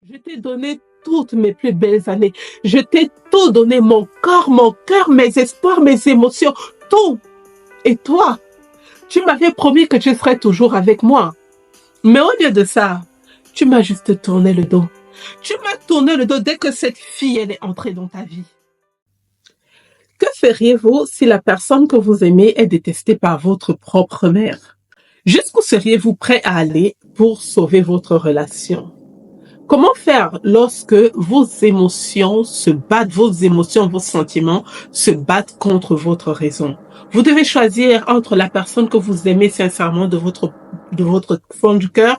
Je t'ai donné toutes mes plus belles années. Je t'ai tout donné, mon corps, mon cœur, mes espoirs, mes émotions, tout. Et toi, tu m'avais promis que tu serais toujours avec moi. Mais au lieu de ça, tu m'as juste tourné le dos. Tu m'as tourné le dos dès que cette fille, elle est entrée dans ta vie. Que feriez-vous si la personne que vous aimez est détestée par votre propre mère? Jusqu'où seriez-vous prêt à aller pour sauver votre relation? Comment faire lorsque vos émotions se battent, vos émotions, vos sentiments se battent contre votre raison? Vous devez choisir entre la personne que vous aimez sincèrement de votre fond du cœur,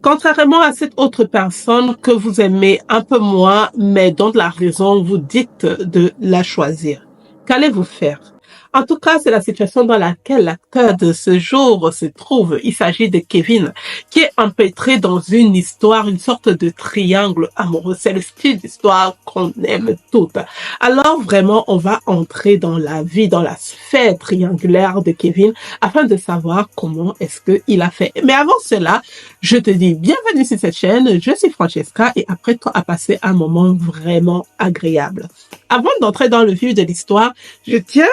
contrairement à cette autre personne que vous aimez un peu moins, mais dont la raison vous dicte de la choisir. Qu'allez-vous faire? En tout cas, c'est la situation dans laquelle l'acteur de ce jour se trouve. Il s'agit de Kevin, qui est empêtré dans une histoire, une sorte de triangle amoureux. C'est le style d'histoire qu'on aime toutes. Alors vraiment, on va entrer dans la vie, dans la sphère triangulaire de Kevin, afin de savoir comment est-ce qu'il a fait. Mais avant cela, je te dis bienvenue sur cette chaîne. Je suis Francesca et apprête-toi à passer un moment vraiment agréable. Avant d'entrer dans le vif de l'histoire, je tiens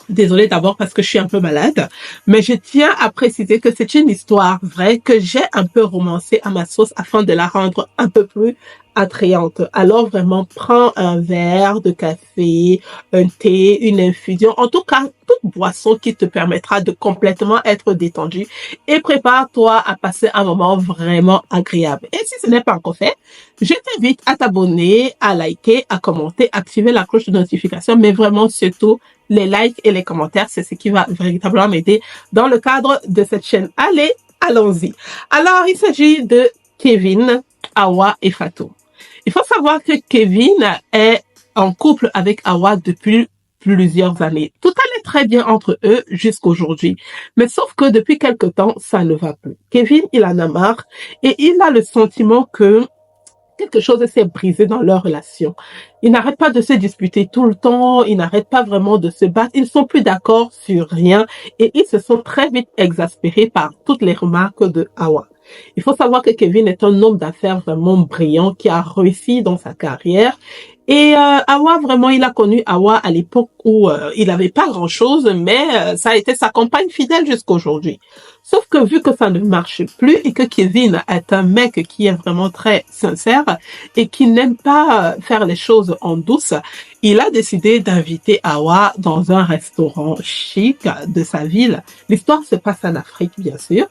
désolée d'abord parce que je suis un peu malade, mais je tiens à préciser que c'est une histoire vraie que j'ai un peu romancée à ma sauce afin de la rendre un peu plus attrayante. Alors vraiment, prends un verre de café, un thé, une infusion, en tout cas, toute boisson qui te permettra de complètement être détendu et prépare-toi à passer un moment vraiment agréable. Et si ce n'est pas encore fait, je t'invite à t'abonner, à liker, à commenter, à activer la cloche de notification, mais vraiment surtout, les likes et les commentaires, c'est ce qui va véritablement m'aider dans le cadre de cette chaîne. Allez, allons-y. Alors, il s'agit de Kevin, Hawa et Fatou. Il faut savoir que Kevin est en couple avec Hawa depuis plusieurs années. Tout allait très bien entre eux jusqu'aujourd'hui. Mais sauf que depuis quelque temps, ça ne va plus. Kevin, il en a marre et il a le sentiment que quelque chose s'est brisé dans leur relation. Ils n'arrêtent pas de se disputer tout le temps, ils n'arrêtent pas vraiment de se battre, ils ne sont plus d'accord sur rien et ils se sont très vite exaspérés par toutes les remarques de Hawa. Il faut savoir que Kevin est un homme d'affaires vraiment brillant qui a réussi dans sa carrière. Et Hawa, vraiment, il a connu Hawa à l'époque où il n'avait pas grand-chose, mais ça a été sa compagne fidèle jusqu'aujourd'hui. Sauf que vu que ça ne marche plus et que Kevin est un mec qui est vraiment très sincère et qui n'aime pas faire les choses en douce, il a décidé d'inviter Hawa dans un restaurant chic de sa ville. L'histoire se passe en Afrique, bien sûr.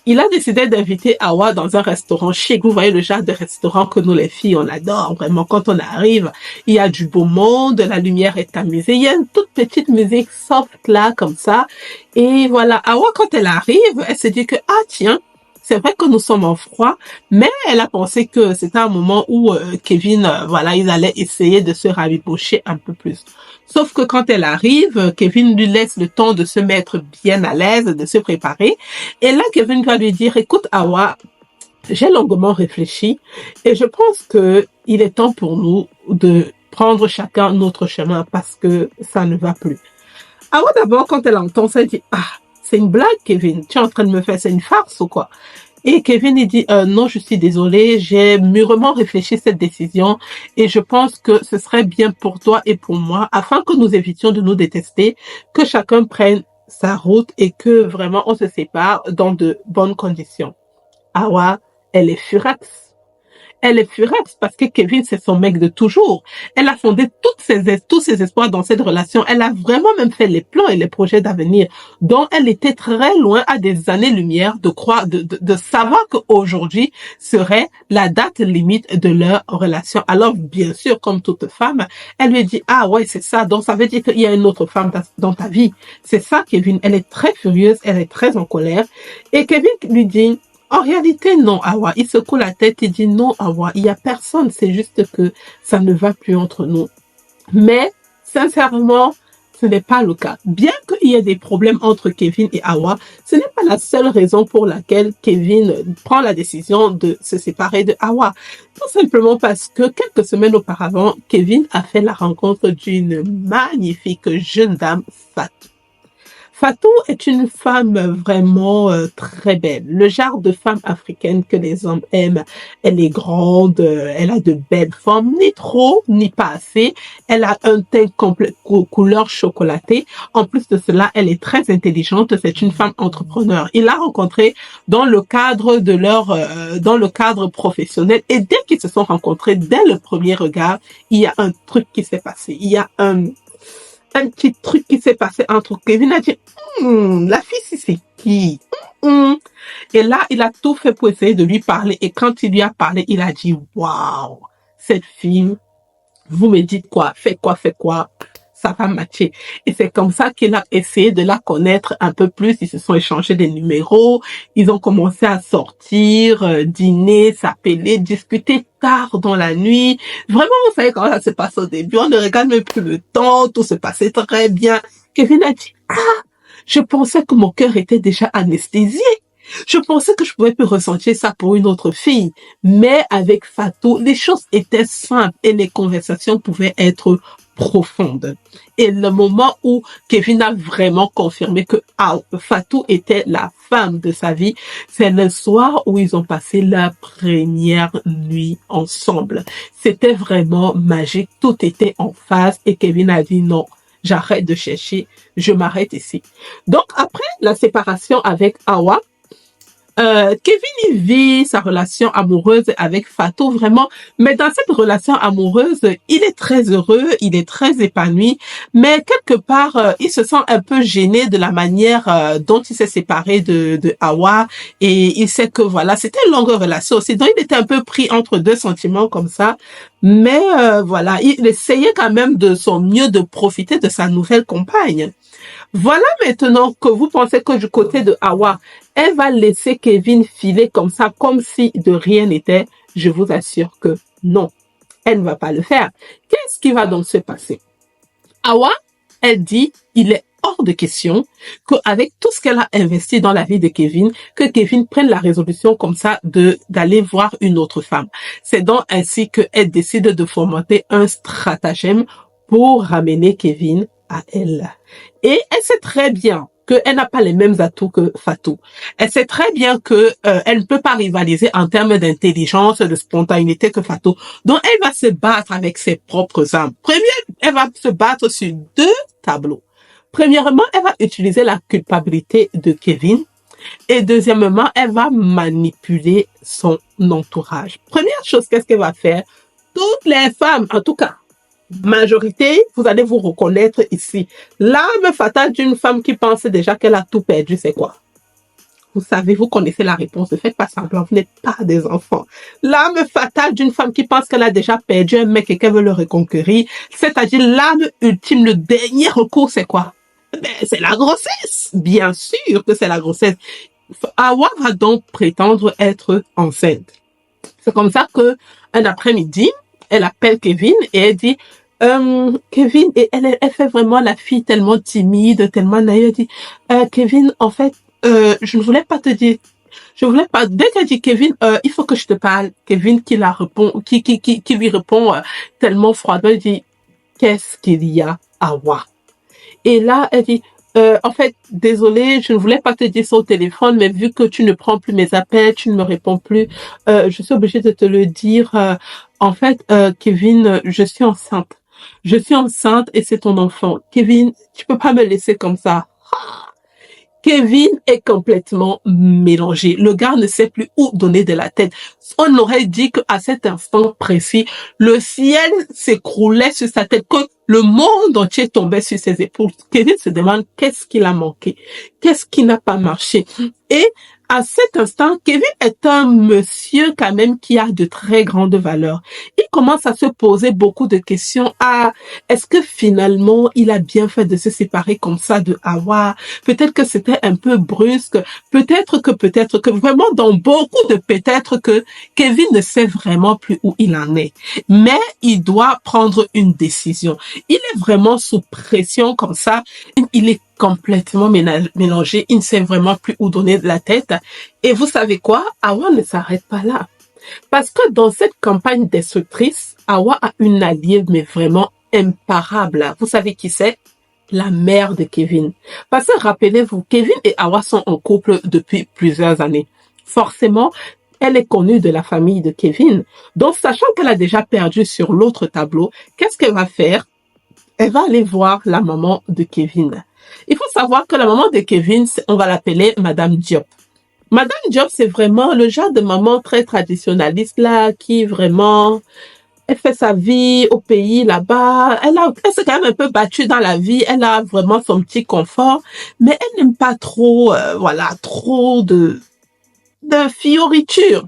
Il a décidé d'inviter Hawa dans un restaurant chic. Vous voyez le genre de restaurant que nous, les filles, on adore. Vraiment, quand on arrive, il y a du beau monde, la lumière est tamisée. Il y a une toute petite musique soft là, comme ça. Et voilà, Hawa, quand elle arrive, elle se dit que, ah tiens, c'est vrai que nous sommes en froid, mais elle a pensé que c'était un moment où Kevin, voilà, ils allaient essayer de se rabibocher un peu plus. Sauf que quand elle arrive, Kevin lui laisse le temps de se mettre bien à l'aise, de se préparer. Et là, Kevin va lui dire, écoute, Hawa, j'ai longuement réfléchi et je pense que il est temps pour nous de prendre chacun notre chemin parce que ça ne va plus. Hawa, d'abord, quand elle entend ça, elle dit, ah, c'est une blague, Kevin. Tu es en train de me faire, c'est une farce ou quoi? Et Kevin, il dit, non, je suis désolé, j'ai mûrement réfléchi cette décision et je pense que ce serait bien pour toi et pour moi, afin que nous évitions de nous détester, que chacun prenne sa route et que vraiment on se sépare dans de bonnes conditions. Hawa, elle est furax. Elle est furax parce que Kevin, c'est son mec de toujours. Elle a fondé tous ses espoirs dans cette relation. Elle a vraiment même fait les plans et les projets d'avenir dont elle était très loin à des années-lumière de savoir qu'aujourd'hui serait la date limite de leur relation. Alors, bien sûr, comme toute femme, elle lui dit, ah ouais, c'est ça. Donc, ça veut dire qu'il y a une autre femme dans ta vie. C'est ça, Kevin. Elle est très furieuse. Elle est très en colère. Et Kevin lui dit, en réalité, non, Hawa. Il secoue la tête et dit non, Hawa. Il y a personne. C'est juste que ça ne va plus entre nous. Mais, sincèrement, ce n'est pas le cas. Bien qu'il y ait des problèmes entre Kevin et Hawa, ce n'est pas la seule raison pour laquelle Kevin prend la décision de se séparer de Hawa. Tout simplement parce que quelques semaines auparavant, Kevin a fait la rencontre d'une magnifique jeune dame, Fatou. Fatou est une femme vraiment très belle. Le genre de femme africaine que les hommes aiment. Elle est grande, elle a de belles formes, ni trop, ni pas assez. Elle a un teint complet, couleur chocolatée. En plus de cela, elle est très intelligente. C'est une femme entrepreneur. Il l'a rencontrée dans le cadre de dans le cadre professionnel. Et dès qu'ils se sont rencontrés, dès le premier regard, il y a un truc qui s'est passé. Il y a un petit truc qui s'est passé entre Kevin a dit, la fille, c'est qui? Hum. Et là, il a tout fait pour essayer de lui parler. Et quand il lui a parlé, il a dit, waouh, cette fille, vous me dites quoi? Faites quoi? Ça va matcher. Et c'est comme ça qu'il a essayé de la connaître un peu plus. Ils se sont échangés des numéros. Ils ont commencé à sortir, dîner, s'appeler, discuter tard dans la nuit. Vraiment, vous savez comment ça se passe au début. On ne regarde même plus le temps. Tout se passait très bien. Kevin a dit, je pensais que mon cœur était déjà anesthésié. Je pensais que je pouvais plus ressentir ça pour une autre fille. Mais avec Fatou, les choses étaient simples et les conversations pouvaient être profondes. Et le moment où Kevin a vraiment confirmé que Fatou était la femme de sa vie, c'est le soir où ils ont passé la première nuit ensemble. C'était vraiment magique. Tout était en phase et Kevin a dit non. J'arrête de chercher, je m'arrête ici. Donc après la séparation avec Awa, Kevin il vit sa relation amoureuse avec Fatou vraiment, mais dans cette relation amoureuse, il est très heureux, il est très épanoui, mais quelque part, il se sent un peu gêné de la manière dont il s'est séparé de Hawa et il sait que voilà, c'était une longue relation aussi, donc il était un peu pris entre deux sentiments comme ça, mais voilà, il essayait quand même de son mieux de profiter de sa nouvelle compagne. Voilà maintenant que vous pensez que du côté de Hawa, elle va laisser Kevin filer comme ça, comme si de rien n'était. Je vous assure que non, elle ne va pas le faire. Qu'est-ce qui va donc se passer? Hawa, elle dit, il est hors de question qu'avec tout ce qu'elle a investi dans la vie de Kevin, que Kevin prenne la résolution comme ça d'aller voir une autre femme. C'est donc ainsi qu'elle décide de fomenter un stratagème pour ramener Kevin à elle. Et elle sait très bien qu'elle n'a pas les mêmes atouts que Fatou. Elle sait très bien que elle ne peut pas rivaliser en termes d'intelligence, de spontanéité que Fatou. Donc elle va se battre avec ses propres armes. Premièrement, elle va se battre sur deux tableaux. Premièrement, elle va utiliser la culpabilité de Kevin. Et deuxièmement, elle va manipuler son entourage. Première chose, qu'est-ce qu'elle va faire? Toutes les femmes, en tout cas, majorité, vous allez vous reconnaître ici. L'âme fatale d'une femme qui pense déjà qu'elle a tout perdu, c'est quoi? Vous savez, vous connaissez la réponse. Ne faites pas semblant, vous n'êtes pas des enfants. L'âme fatale d'une femme qui pense qu'elle a déjà perdu un mec et qu'elle veut le reconquérir, c'est-à-dire l'âme ultime, le dernier recours, c'est quoi? Ben, c'est la grossesse. Bien sûr que c'est la grossesse. Hawa va donc prétendre être enceinte. C'est comme ça que un après-midi, elle appelle Kevin et elle dit, Kevin, et elle fait vraiment la fille tellement timide, tellement naïve. Elle dit, Kevin, en fait, je ne voulais pas te dire. Je voulais pas. Dès qu'elle dit Kevin, il faut que je te parle. Kevin qui la répond, qui lui répond tellement froidement. Elle dit, qu'est-ce qu'il y a à voir? Et là, elle dit, en fait, désolée, je ne voulais pas te dire ça au téléphone, mais vu que tu ne prends plus mes appels, tu ne me réponds plus, je suis obligée de te le dire. En fait, Kevin, je suis enceinte. Je suis enceinte et c'est ton enfant. Kevin, tu peux pas me laisser comme ça. Kevin est complètement mélangé. Le gars ne sait plus où donner de la tête. On aurait dit qu'à cet instant précis, le ciel s'écroulait sur sa tête, que le monde entier tombait sur ses épaules. Kevin se demande qu'est-ce qu'il a manqué, qu'est-ce qui n'a pas marché. Et à cet instant, Kevin est un monsieur quand même qui a de très grandes valeurs. Il commence à se poser beaucoup de questions. Est-ce que finalement, il a bien fait de se séparer comme ça de Hawa? Peut-être que c'était un peu brusque. Peut-être que vraiment dans beaucoup de peut-être que Kevin ne sait vraiment plus où il en est. Mais il doit prendre une décision. Il est vraiment sous pression comme ça. Il est complètement mélangé. Il ne sait vraiment plus où donner de la tête. Et vous savez quoi? Hawa ne s'arrête pas là. Parce que dans cette campagne destructrice, Hawa a une alliée, mais vraiment imparable. Vous savez qui c'est? la mère de Kevin. Parce que rappelez-vous, Kevin et Hawa sont en couple depuis plusieurs années. Forcément, elle est connue de la famille de Kevin. Donc, sachant qu'elle a déjà perdu sur l'autre tableau, qu'est-ce qu'elle va faire? Elle va aller voir la maman de Kevin. Il faut savoir que la maman de Kevin, on va l'appeler Madame Diop. Madame Diop, c'est vraiment le genre de maman très traditionnaliste là, qui vraiment, elle fait sa vie au pays là-bas. Elle s'est quand même un peu battue dans la vie. Elle a vraiment son petit confort, mais elle n'aime pas trop, voilà, trop de fioritures.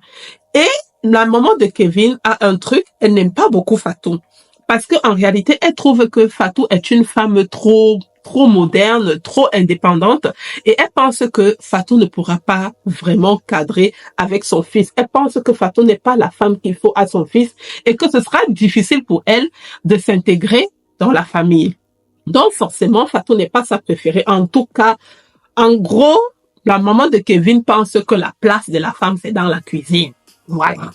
Et la maman de Kevin a un truc, elle n'aime pas beaucoup Fatou. Parce qu'en réalité, elle trouve que Fatou est une femme trop moderne, trop indépendante, et elle pense que Fatou ne pourra pas vraiment cadrer avec son fils. Elle pense que Fatou n'est pas la femme qu'il faut à son fils, et que ce sera difficile pour elle de s'intégrer dans la famille. Donc forcément, Fatou n'est pas sa préférée. En tout cas, en gros, la maman de Kevin pense que la place de la femme, c'est dans la cuisine. Voilà.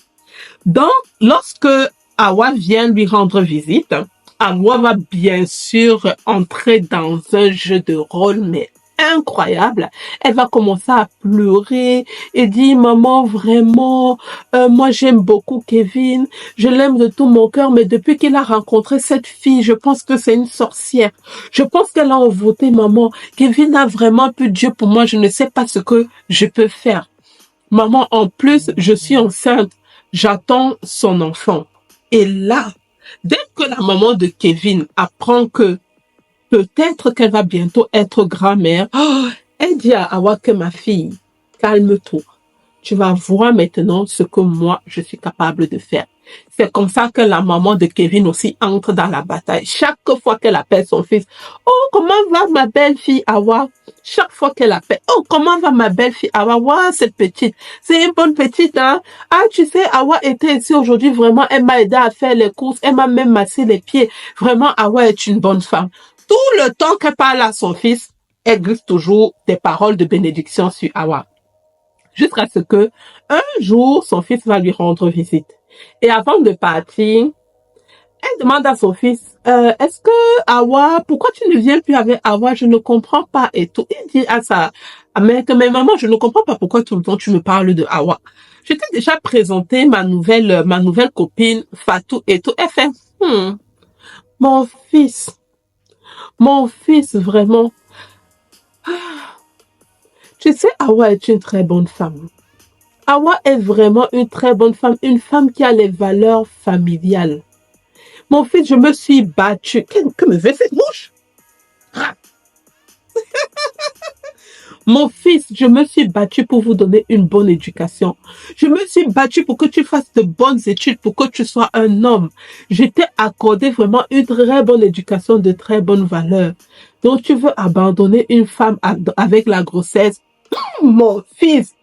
Donc, lorsque Hawa vient lui rendre visite, Hawa va bien sûr entrer dans un jeu de rôle, mais incroyable. Elle va commencer à pleurer et dire, maman, vraiment, moi j'aime beaucoup Kevin, je l'aime de tout mon cœur, mais depuis qu'il a rencontré cette fille, je pense que c'est une sorcière. Je pense qu'elle a envoûté maman. Kevin a vraiment plus Dieu pour moi, je ne sais pas ce que je peux faire. Maman, en plus, je suis enceinte. J'attends son enfant. Et là, dès que la maman de Kevin apprend que peut-être qu'elle va bientôt être grand-mère, elle dit à Hawa que ma fille, calme-toi. Tu vas voir maintenant ce que moi, je suis capable de faire. C'est comme ça que la maman de Kevin aussi entre dans la bataille. Chaque fois qu'elle appelle son fils, oh, comment va ma belle-fille Hawa? Chaque fois qu'elle appelle, oh, comment va ma belle-fille Hawa? Waouh, cette petite, c'est une bonne petite, hein? Ah, tu sais, Hawa était ici aujourd'hui, vraiment, elle m'a aidé à faire les courses, elle m'a même massé les pieds. Vraiment, Hawa est une bonne femme. Tout le temps qu'elle parle à son fils, elle glisse toujours des paroles de bénédiction sur Hawa. Jusqu'à ce que, un jour, son fils va lui rendre visite. Et avant de partir, elle demande à son fils, est-ce que Hawa, pourquoi tu ne viens plus avec Hawa? Je ne comprends pas et tout. Il dit à sa mère que, mais maman, je ne comprends pas pourquoi tout le temps tu me parles de Hawa. Je t'ai déjà présenté ma nouvelle copine, Fatou et tout. Elle fait, mon fils, vraiment. Tu sais, Hawa est une très bonne femme. Hawa est vraiment une très bonne femme, une femme qui a les valeurs familiales. Mon fils, je me suis battue. Que me fait cette mouche? Ah. Mon fils, je me suis battue pour vous donner une bonne éducation. Je me suis battue pour que tu fasses de bonnes études, pour que tu sois un homme. Je t'ai accordé vraiment une très bonne éducation, de très bonnes valeurs. Donc, tu veux abandonner une femme avec la grossesse? Mon fils,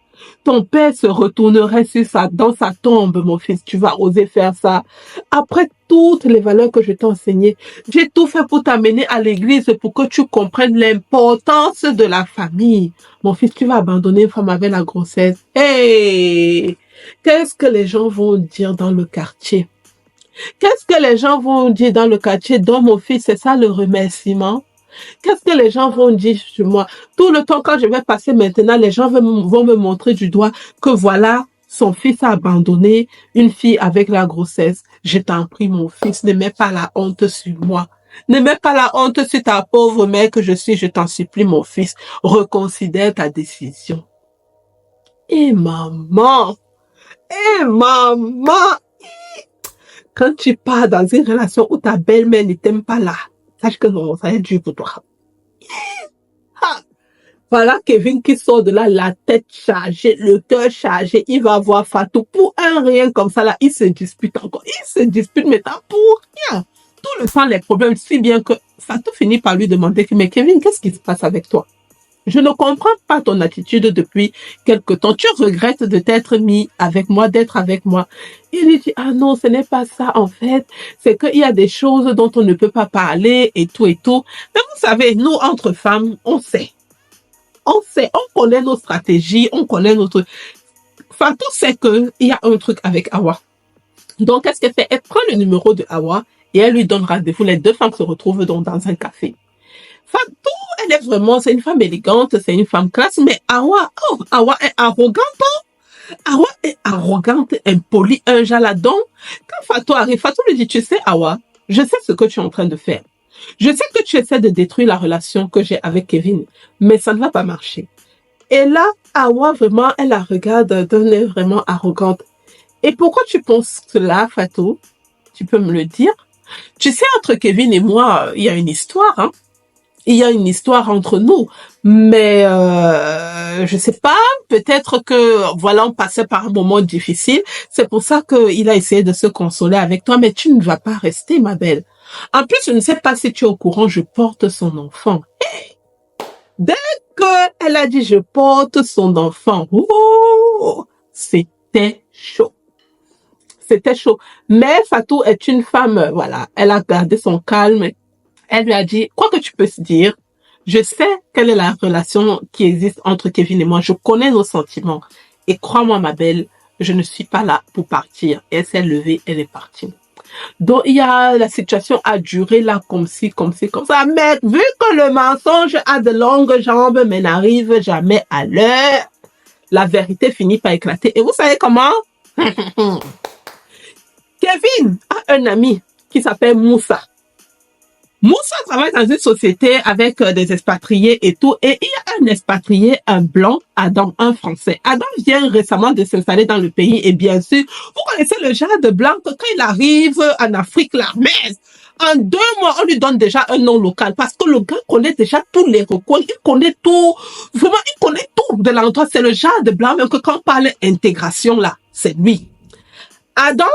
ton père se retournerait dans sa tombe, mon fils. Tu vas oser faire ça. Après toutes les valeurs que je t'ai enseignées, j'ai tout fait pour t'amener à l'église pour que tu comprennes l'importance de la famille. Mon fils, tu vas abandonner une femme avec la grossesse. Hey! Qu'est-ce que les gens vont dire dans le quartier? Qu'est-ce que les gens vont dire dans le quartier? Donc, mon fils, c'est ça le remerciement? Qu'est-ce que les gens vont dire sur moi? Tout le temps, quand je vais passer maintenant, les gens vont me montrer du doigt que voilà, son fils a abandonné une fille avec la grossesse. Je t'en prie, mon fils, ne mets pas la honte sur moi. Ne mets pas la honte sur ta pauvre mère que je suis. Je t'en supplie, mon fils. Reconsidère ta décision. Et maman, quand tu pars dans une relation où ta belle-mère ne t'aime pas là, sache que non, ça va être dur pour toi. Ah. Voilà Kevin qui sort de là, la tête chargée, le cœur chargé. Il va voir Fatou pour un rien comme ça là. Il se dispute encore. Il se dispute maintenant pour rien. Tout le temps les problèmes, si bien que Fatou finit par lui demander, mais Kevin, qu'est-ce qui se passe avec toi? Je ne comprends pas ton attitude depuis quelque temps. Tu regrettes de t'être mis avec moi, d'être avec moi. Il lui dit, ah non, ce n'est pas ça en fait. C'est qu'il y a des choses dont on ne peut pas parler et tout et tout. Mais vous savez, nous, entre femmes, on sait. On sait, on connaît nos stratégies, on connaît notre... Fatou sait qu'il y a un truc avec Hawa. Donc, qu'est-ce qu'elle fait? Elle prend le numéro de Hawa et elle lui donne rendez-vous. Les deux femmes se retrouvent donc dans un café. Fatou, elle est vraiment, c'est une femme élégante, c'est une femme classe, mais Awa, oh, Awa est arrogante, Awa est arrogante, impolie, un jaladon. Quand Fatou arrive, Fatou lui dit, tu sais, Awa, je sais ce que tu es en train de faire. Je sais que tu essaies de détruire la relation que j'ai avec Kevin, mais ça ne va pas marcher. Et là, Awa, vraiment, elle la regarde d'un œil vraiment arrogante. Et pourquoi tu penses cela, Fatou? Tu peux me le dire? Tu sais, entre Kevin et moi, il y a une histoire, hein? Il y a une histoire entre nous, mais je sais pas, peut-être que voilà, on passait par un moment difficile. C'est pour ça qu'il a essayé de se consoler avec toi, mais tu ne vas pas rester, ma belle. En plus, je ne sais pas si tu es au courant, je porte son enfant. Dès qu'elle a dit je porte son enfant, oh, c'était chaud. C'était chaud. Mais Fatou est une femme, voilà, elle a gardé son calme. Elle lui a dit, quoi que tu peux se dire, je sais quelle est la relation qui existe entre Kevin et moi. Je connais nos sentiments. Et crois-moi, ma belle, je ne suis pas là pour partir. Et elle s'est levée, elle est partie. Donc, la situation a duré là, comme ci, comme ça. Mais vu que le mensonge a de longues jambes, mais n'arrive jamais à l'heure, la vérité finit par éclater. Et vous savez comment? Kevin a un ami qui s'appelle Moussa. Moussa travaille dans une société avec des expatriés et tout. Et il y a un expatrié, un blanc, Adam, un français. Adam vient récemment de s'installer dans le pays. Et bien sûr, vous connaissez le genre de blanc que quand il arrive en Afrique, là, mais en 2 mois, on lui donne déjà un nom local. Parce que le gars connaît déjà tous les recoins. Il connaît tout. Vraiment, il connaît tout de l'endroit. C'est le genre de blanc, même que quand on parle intégration, là, c'est lui. Adam,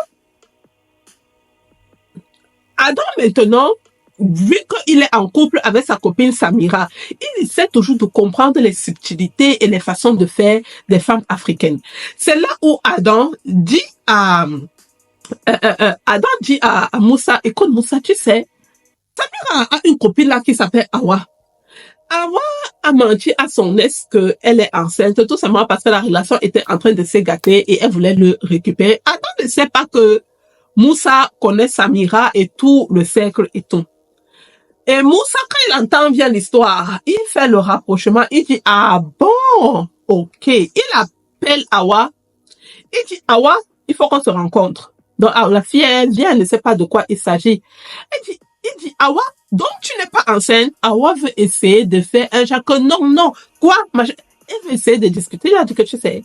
maintenant, vu qu'il est en couple avec sa copine Samira, il essaie toujours de comprendre les subtilités et les façons de faire des femmes africaines. C'est là où Adam dit à Moussa, écoute Moussa, tu sais, Samira a une copine là qui s'appelle Awa. Awa a menti à son ex qu'elle est enceinte, tout simplement parce que la relation était en train de se gâter et elle voulait le récupérer. Adam ne sait pas que Moussa connaît Samira et tout le cercle et tout. Et Moussa, quand il entend bien l'histoire, il fait le rapprochement, il dit, ah bon, ok. Il appelle Awa, il dit, Awa, il faut qu'on se rencontre. Donc, la fille, elle vient, elle ne sait pas de quoi il s'agit. Il dit, Awa, donc tu n'es pas enceinte. Awa veut essayer de faire un genre que non, quoi? Elle veut essayer de discuter, il a dit que tu sais,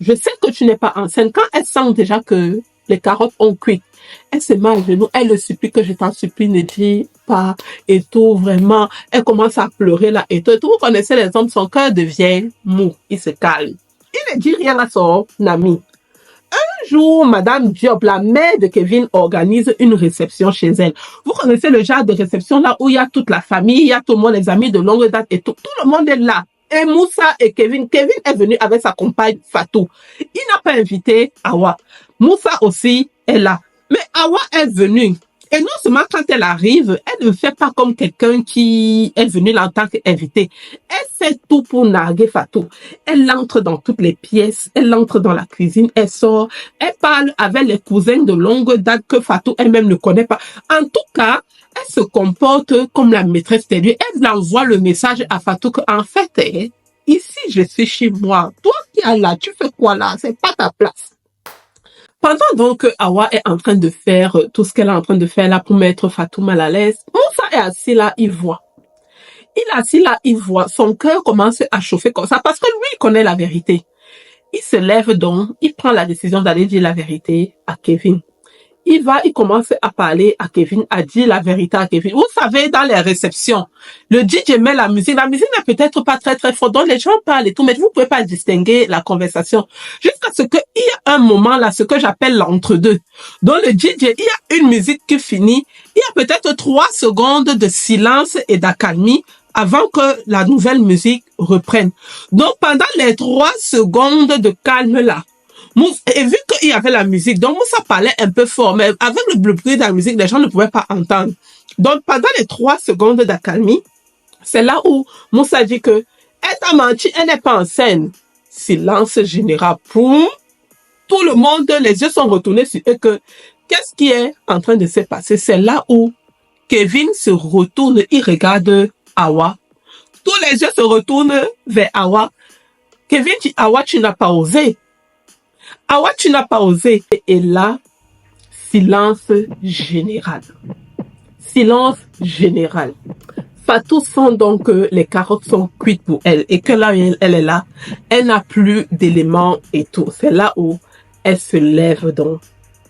je sais que tu n'es pas enceinte. Quand elle sent déjà que les carottes ont cuit, elle se met à genoux, elle le supplie que je t'en supplie, ne dis pas, et tout, vraiment. Elle commence à pleurer là, et tout. Vous connaissez les hommes, son cœur devient mou, il se calme. Il ne dit rien à son ami. Un jour, Madame Diop, la mère de Kevin, organise une réception chez elle. Vous connaissez le genre de réception là où il y a toute la famille, il y a tout le monde, les amis de longue date et tout. Tout le monde est là. Et Moussa et Kevin. Kevin est venu avec sa compagne Fatou. Il n'a pas invité Awa. Moussa aussi est là. Mais Awa est venue. Et non seulement quand elle arrive, elle ne fait pas comme quelqu'un qui est venu en tant qu'invité. Elle fait tout pour narguer Fatou. Elle entre dans toutes les pièces, elle entre dans la cuisine, elle sort, elle parle avec les cousins de longue date que Fatou elle-même ne connaît pas. En tout cas, elle se comporte comme la maîtresse des lieux. Elle envoie le message à Fatou qu'en fait, ici je suis chez moi. Toi qui es là, tu fais quoi là? C'est pas ta place. Pendant donc que Awa est en train de faire tout ce qu'elle est en train de faire là pour mettre Fatou mal à l'aise, Moussa est assis là, il voit. Il est assis là, il voit. Son cœur commence à chauffer comme ça parce que lui, il connaît la vérité. Il se lève donc, il prend la décision d'aller dire la vérité à Kevin. Il commence à parler à Kevin, à dire la vérité à Kevin. Vous savez, dans les réceptions, le DJ met la musique n'est peut-être pas très très forte, donc les gens parlent et tout, mais vous pouvez pas distinguer la conversation. Jusqu'à ce qu'il y a un moment là, ce que j'appelle l'entre-deux. Donc le DJ, il y a une musique qui finit, il y a peut-être 3 secondes de silence et d'accalmie avant que la nouvelle musique reprenne. Donc pendant les 3 secondes de calme là, et vu qu'il y avait la musique, donc Moussa parlait un peu fort, mais avec le bruit de la musique, les gens ne pouvaient pas entendre. Donc, pendant les 3 secondes d'accalmie, c'est là où Moussa dit que elle t'a menti, elle n'est pas en scène. Silence général. Poum. Tout le monde, les yeux sont retournés sur eux que qu'est-ce qui est en train de se passer? C'est là où Kevin se retourne, il regarde Awa. Tous les yeux se retournent vers Awa. Kevin dit, Awa, tu n'as pas osé. Awa, tu n'as pas osé. Et là, silence général. Silence général. Fatou sent donc que les carottes sont cuites pour elle et que là, elle est là, elle n'a plus d'éléments et tout. C'est là où elle se lève donc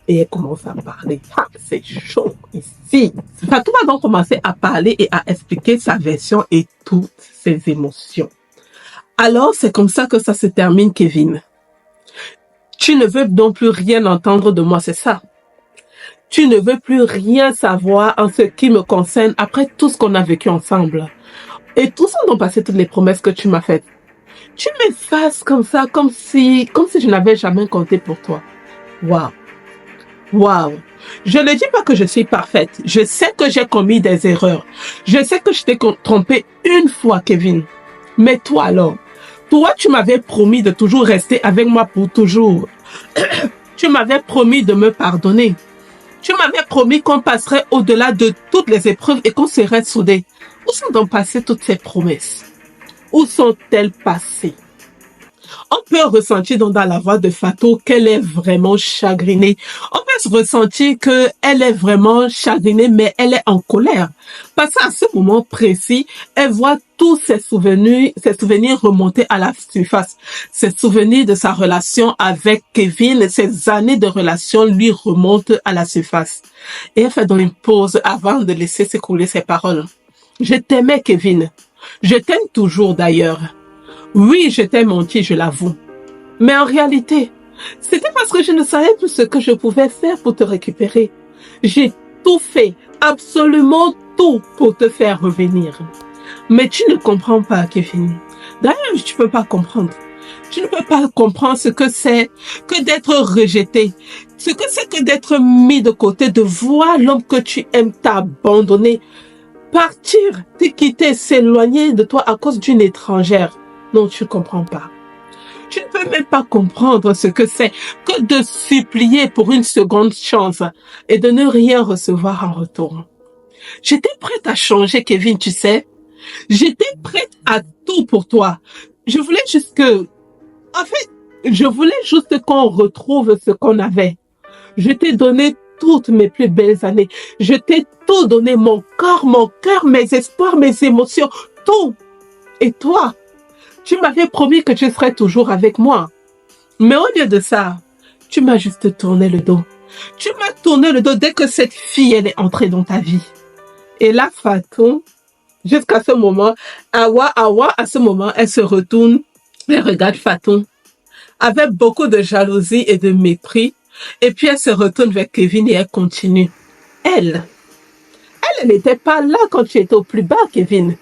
et elle commence à parler. Ah, c'est chaud ici. Fatou va donc commencer à parler et à expliquer sa version et toutes ses émotions. Alors, c'est comme ça que ça se termine, Kevin. Tu ne veux donc plus rien entendre de moi, c'est ça? Tu ne veux plus rien savoir en ce qui me concerne après tout ce qu'on a vécu ensemble. Et tout ça dont passé toutes les promesses que tu m'as faites. Tu m'effaces comme ça, comme si je n'avais jamais compté pour toi. Waouh. Waouh. Je ne dis pas que je suis parfaite. Je sais que j'ai commis des erreurs. Je sais que je t'ai trompé une fois, Kevin. Mais toi alors, toi tu m'avais promis de toujours rester avec moi pour toujours. Tu m'avais promis de me pardonner. Tu m'avais promis qu'on passerait au-delà de toutes les épreuves et qu'on serait soudés. Où sont donc passées toutes ces promesses? Où sont-elles passées? On peut ressentir donc dans la voix de Fatou qu'elle est vraiment chagrinée. On peut ressentir qu'elle est vraiment chagrinée, mais elle est en colère. Parce qu'à ce moment précis, elle voit tous ses souvenirs remonter à la surface. Ses souvenirs de sa relation avec Kevin, ses années de relation lui remontent à la surface. Et elle fait donc une pause avant de laisser s'écouler ses paroles. Je t'aimais, Kevin. Je t'aime toujours d'ailleurs. Oui, je t'ai menti, je l'avoue. Mais en réalité, c'était parce que je ne savais plus ce que je pouvais faire pour te récupérer. J'ai tout fait, absolument tout pour te faire revenir. Mais tu ne comprends pas, Kevin. D'ailleurs, tu ne peux pas comprendre. Tu ne peux pas comprendre ce que c'est que d'être rejeté, ce que c'est que d'être mis de côté, de voir l'homme que tu aimes t'abandonner, partir, te quitter, s'éloigner de toi à cause d'une étrangère. Non, tu ne comprends pas. Tu ne peux même pas comprendre ce que c'est que de supplier pour une seconde chance et de ne rien recevoir en retour. J'étais prête à changer, Kevin, tu sais. J'étais prête à tout pour toi. Je voulais juste qu'on retrouve ce qu'on avait. Je t'ai donné toutes mes plus belles années. Je t'ai tout donné, mon corps, mon cœur, mes espoirs, mes émotions, tout. Et toi, tu m'avais promis que tu serais toujours avec moi. Mais au lieu de ça, tu m'as juste tourné le dos. Tu m'as tourné le dos dès que cette fille, elle est entrée dans ta vie. Et là, Fatou, jusqu'à ce moment, Awa, à ce moment, elle se retourne, elle regarde Fatou avec beaucoup de jalousie et de mépris. Et puis elle se retourne vers Kevin et elle continue. Elle n'était pas là quand tu étais au plus bas, Kevin.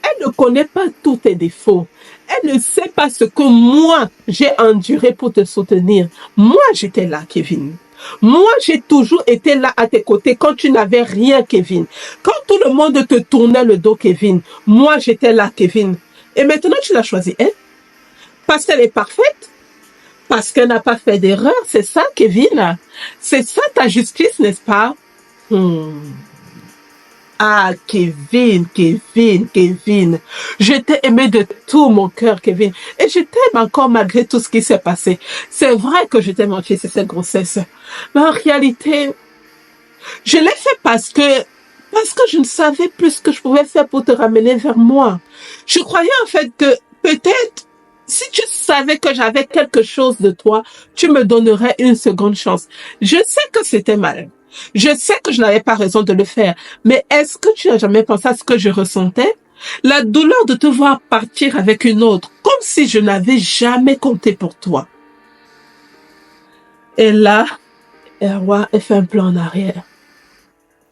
Elle ne connaît pas tous tes défauts. Elle ne sait pas ce que moi, j'ai enduré pour te soutenir. Moi, j'étais là, Kevin. Moi, j'ai toujours été là à tes côtés quand tu n'avais rien, Kevin. Quand tout le monde te tournait le dos, Kevin. Moi, j'étais là, Kevin. Et maintenant, tu l'as choisi, elle. Parce qu'elle est parfaite. Parce qu'elle n'a pas fait d'erreur. C'est ça, Kevin. C'est ça ta justice, n'est-ce pas? Ah, Kevin. Je t'ai aimé de tout mon cœur, Kevin. Et je t'aime encore malgré tout ce qui s'est passé. C'est vrai que je t'ai menti, c'est cette grossesse. Mais en réalité, je l'ai fait parce que je ne savais plus ce que je pouvais faire pour te ramener vers moi. Je croyais en fait que peut-être, si tu savais que j'avais quelque chose de toi, tu me donnerais une seconde chance. Je sais que c'était mal. Je sais que je n'avais pas raison de le faire. Mais est-ce que tu n'as jamais pensé à ce que je ressentais? La douleur de te voir partir avec une autre, comme si je n'avais jamais compté pour toi. Et là, Erwa, elle fait un plan en arrière.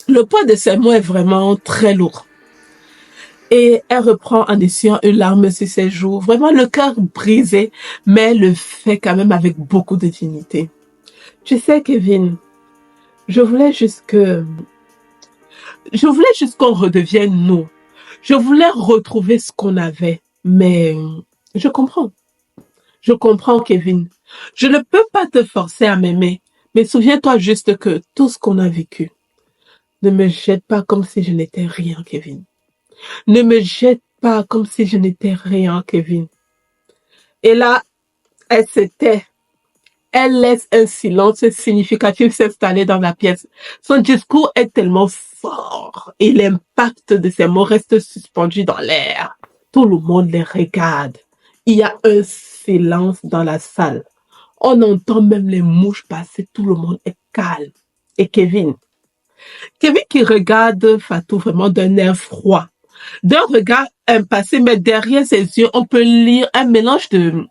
Le poids de ses mots est vraiment très lourd. Et elle reprend en essuyant une larme sur ses joues. Vraiment le cœur brisé, mais elle le fait quand même avec beaucoup de dignité. Tu sais, Kevin, je voulais juste qu'on redevienne nous. Je voulais retrouver ce qu'on avait. Mais je comprends. Je comprends, Kevin. Je ne peux pas te forcer à m'aimer. Mais souviens-toi juste que tout ce qu'on a vécu, Ne me jette pas comme si je n'étais rien, Kevin. Ne me jette pas comme si je n'étais rien, Kevin. Et là, elle se tait. Elle laisse un silence significatif s'installer dans la pièce. Son discours est tellement fort et l'impact de ses mots reste suspendu dans l'air. Tout le monde les regarde. Il y a un silence dans la salle. On entend même les mouches passer. Tout le monde est calme. Et Kevin qui regarde Fatou vraiment d'un air froid, d'un regard impassible, mais derrière ses yeux, on peut lire un mélange de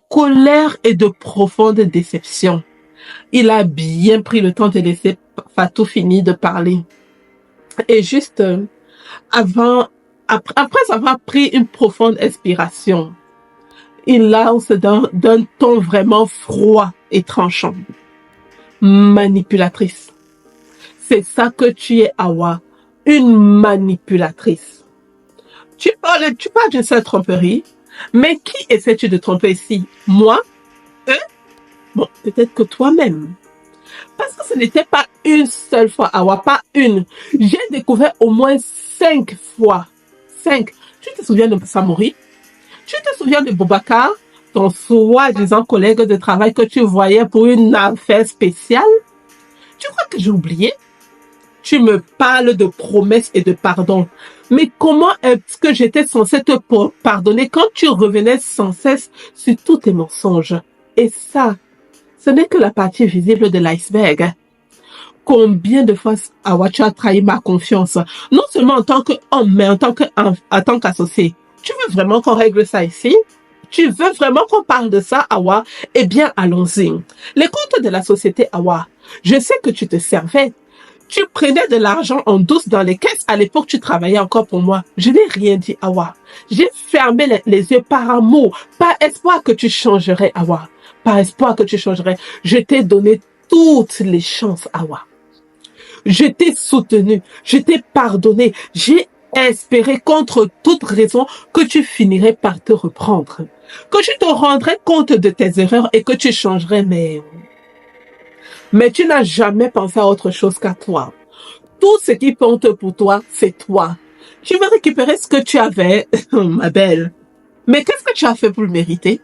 colère et de profonde déception. Il a bien pris le temps de laisser Fatou finir de parler. Et juste après avoir pris une profonde inspiration, il lance d'un ton vraiment froid et tranchant. Manipulatrice. C'est ça que tu es, Awa. Une manipulatrice. Tu parles d'une seule tromperie, mais qui essaies-tu de tromper ici? Moi? Eux? Bon, peut-être que toi-même. Parce que ce n'était pas une seule fois, Awa, pas une. J'ai découvert au moins 5 fois. 5. Tu te souviens de Samori? Tu te souviens de Boubacar, ton soi-disant collègue de travail que tu voyais pour une affaire spéciale? Tu crois que j'ai oublié? Tu me parles de promesses et de pardon. Mais comment est-ce que j'étais censée te pardonner quand tu revenais sans cesse sur tous tes mensonges? Et ça, ce n'est que la partie visible de l'iceberg. Combien de fois, Awa, tu as trahi ma confiance? Non seulement en tant qu'homme, mais en tant qu'associé. Tu veux vraiment qu'on règle ça ici? Tu veux vraiment qu'on parle de ça, Awa? Eh bien, allons-y. Les comptes de la société, Awa, je sais que tu te servais. Tu prenais de l'argent en douce dans les caisses. À l'époque, tu travaillais encore pour moi. Je n'ai rien dit, Awa. J'ai fermé les yeux par amour, par espoir que tu changerais, Awa. Par espoir que tu changerais. Je t'ai donné toutes les chances, Awa. Je t'ai soutenu, je t'ai pardonné, j'ai espéré contre toute raison que tu finirais par te reprendre, que tu te rendrais compte de tes erreurs et que tu changerais, mais tu n'as jamais pensé à autre chose qu'à toi. Tout ce qui compte pour toi, c'est toi. Tu veux récupérer ce que tu avais, ma belle. Mais qu'est-ce que tu as fait pour le mériter?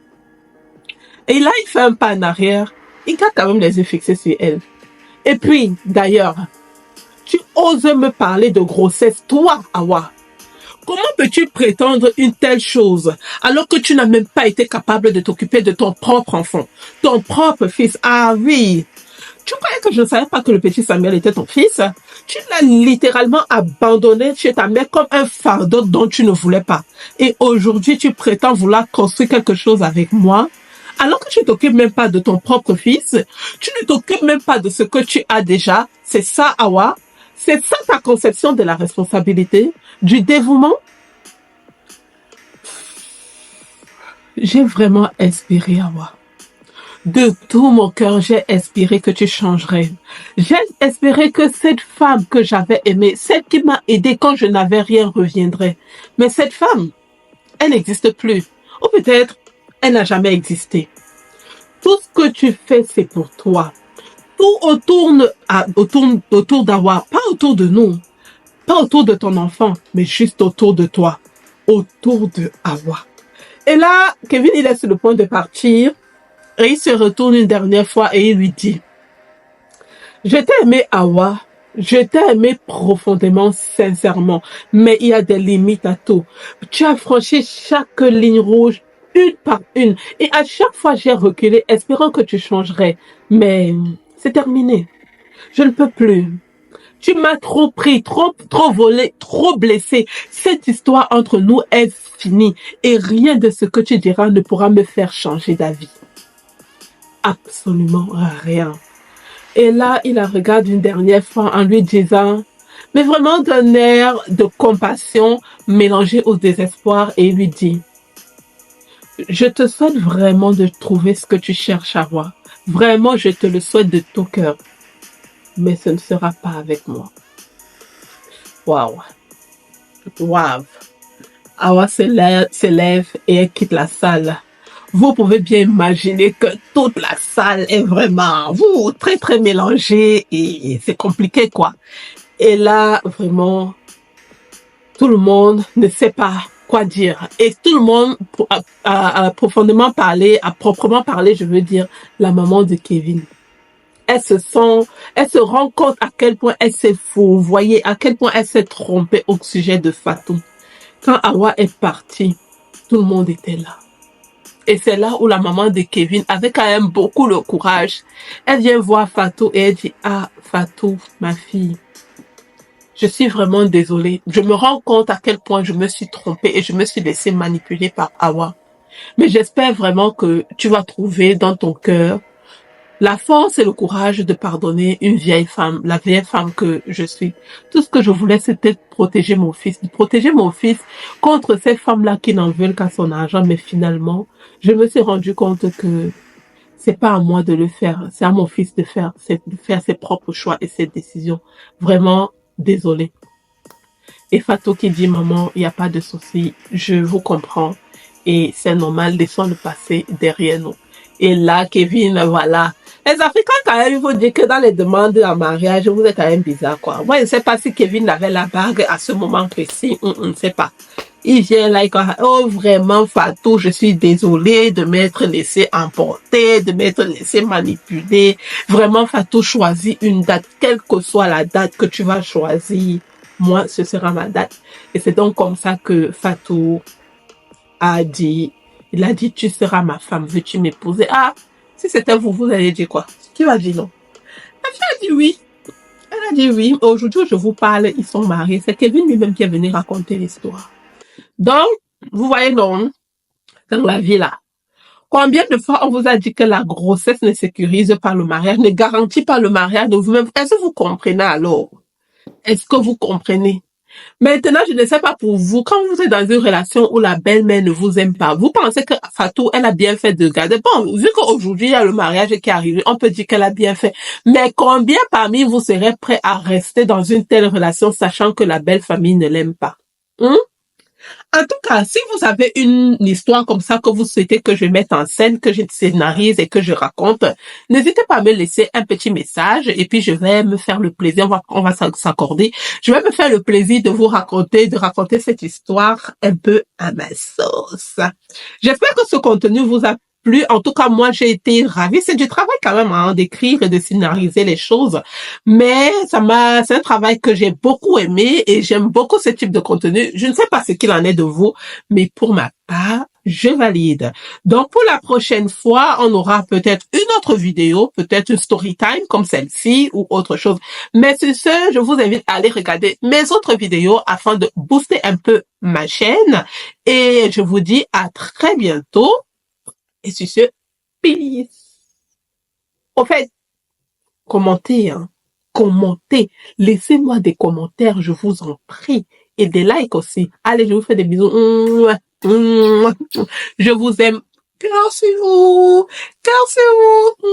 Et là, il fait un pas en arrière. Il garde quand même les yeux fixés sur elle. Et puis, d'ailleurs, tu oses me parler de grossesse, toi, Awa. Comment peux-tu prétendre une telle chose alors que tu n'as même pas été capable de t'occuper de ton propre enfant, ton propre fils? Ah oui, tu croyais que je ne savais pas que le petit Samuel était ton fils? Tu l'as littéralement abandonné chez ta mère comme un fardeau dont tu ne voulais pas. Et aujourd'hui, tu prétends vouloir construire quelque chose avec moi? Alors que tu ne t'occupes même pas de ton propre fils, tu ne t'occupes même pas de ce que tu as déjà. C'est ça, Awa? C'est ça ta conception de la responsabilité, du dévouement? J'ai vraiment espéré, Awa. De tout mon cœur, j'ai espéré que tu changerais. J'ai espéré que cette femme que j'avais aimée, celle qui m'a aidée quand je n'avais rien, reviendrait. Mais cette femme, elle n'existe plus. Ou peut-être, elle n'a jamais existé. Tout ce que tu fais, c'est pour toi. Tout autour d'Awa, pas autour de nous, pas autour de ton enfant, mais juste autour de toi, autour de Awa. Et là, Kevin, il est sur le point de partir, et il se retourne une dernière fois et il lui dit, je t'ai aimé, Awa, je t'ai aimé profondément, sincèrement, mais il y a des limites à tout. Tu as franchi chaque ligne rouge, une par une, et à chaque fois j'ai reculé, espérant que tu changerais, mais c'est terminé. Je ne peux plus. Tu m'as trop pris, trop volé, trop blessé. Cette histoire entre nous est finie et rien de ce que tu diras ne pourra me faire changer d'avis. Absolument rien. Et là, il la regarde une dernière fois en lui disant, mais vraiment d'un air de compassion mélangé au désespoir, et il lui dit, je te souhaite vraiment de trouver ce que tu cherches à voir. Vraiment, je te le souhaite de tout cœur. Mais ce ne sera pas avec moi. Waouh. Waouh. Awa s'élève et elle quitte la salle. Vous pouvez bien imaginer que toute la salle est vraiment très très mélangée et c'est compliqué quoi. Et là, vraiment, tout le monde ne sait pas quoi dire. Et tout le monde a profondément parlé, a proprement parlé, je veux dire, la maman de Kevin. Elle se rend compte à quel point elle s'est fourvoyée, à quel point elle s'est trompée au sujet de Fatou. Quand Awa est partie, tout le monde était là. Et c'est là où la maman de Kevin avait quand même beaucoup le courage. Elle vient voir Fatou et elle dit, ah, Fatou, ma fille, je suis vraiment désolée. Je me rends compte à quel point je me suis trompée et je me suis laissée manipuler par Awa. Mais j'espère vraiment que tu vas trouver dans ton cœur la force et le courage de pardonner une vieille femme, la vieille femme que je suis. Tout ce que je voulais, c'était de protéger mon fils contre ces femmes-là qui n'en veulent qu'à son argent. Mais finalement, je me suis rendu compte que c'est pas à moi de le faire, c'est à mon fils de faire ses propres choix et ses décisions. Vraiment, désolée. Et Fatou qui dit, maman, il n'y a pas de souci, je vous comprends. Et c'est normal, laissons le passé derrière nous. Et là, Kevin, voilà. Les Africains, quand même, il faut dire que dans les demandes en mariage, vous êtes quand même bizarre, quoi. Moi, je ne sais pas si Kevin avait la bague à ce moment précis, on ne sait pas. Il vient là, il dit, oh, vraiment, Fatou, je suis désolée de m'être laissé emporter, de m'être laissé manipuler. Vraiment, Fatou, choisis une date, quelle que soit la date que tu vas choisir. Moi, ce sera ma date. Et c'est donc comme ça que Fatou a dit, il a dit, tu seras ma femme, veux-tu m'épouser? Ah, si c'était vous, vous allez dire quoi? Qui va dire non? Elle a dit oui. Elle a dit oui. Aujourd'hui, je vous parle, ils sont mariés. C'est Kevin lui-même qui est venu raconter l'histoire. Donc, vous voyez donc, dans la vie là, combien de fois on vous a dit que la grossesse ne sécurise pas le mariage, ne garantit pas le mariage de vous-même? Est-ce que vous comprenez alors? Est-ce que vous comprenez? Maintenant, je ne sais pas pour vous, quand vous êtes dans une relation où la belle-mère ne vous aime pas, vous pensez que Fatou, elle a bien fait de garder. Bon, vu qu'aujourd'hui, il y a le mariage qui est arrivé, on peut dire qu'elle a bien fait. Mais combien parmi vous seraient prêts à rester dans une telle relation, sachant que la belle famille ne l'aime pas? Hein? En tout cas, si vous avez une histoire comme ça que vous souhaitez que je mette en scène, que je scénarise et que je raconte, n'hésitez pas à me laisser un petit message et puis je vais me faire le plaisir, on va s'accorder, je vais me faire le plaisir de vous raconter, de raconter cette histoire un peu à ma sauce. J'espère que ce contenu vous a plu. En tout cas, moi, j'ai été ravie. C'est du travail quand même, hein, d'écrire et de scénariser les choses. Mais c'est un travail que j'ai beaucoup aimé et j'aime beaucoup ce type de contenu. Je ne sais pas ce qu'il en est de vous, mais pour ma part, je valide. Donc, pour la prochaine fois, on aura peut-être une autre vidéo, peut-être une story time comme celle-ci ou autre chose. Mais sur ce, je vous invite à aller regarder mes autres vidéos afin de booster un peu ma chaîne. Et je vous dis à très bientôt. Et sur ce, peace. En fait, commentez, hein. Commentez. Laissez-moi des commentaires, je vous en prie. Et des likes aussi. Allez, je vous fais des bisous. Je vous aime. Cœur sur vous. Cœur sur vous.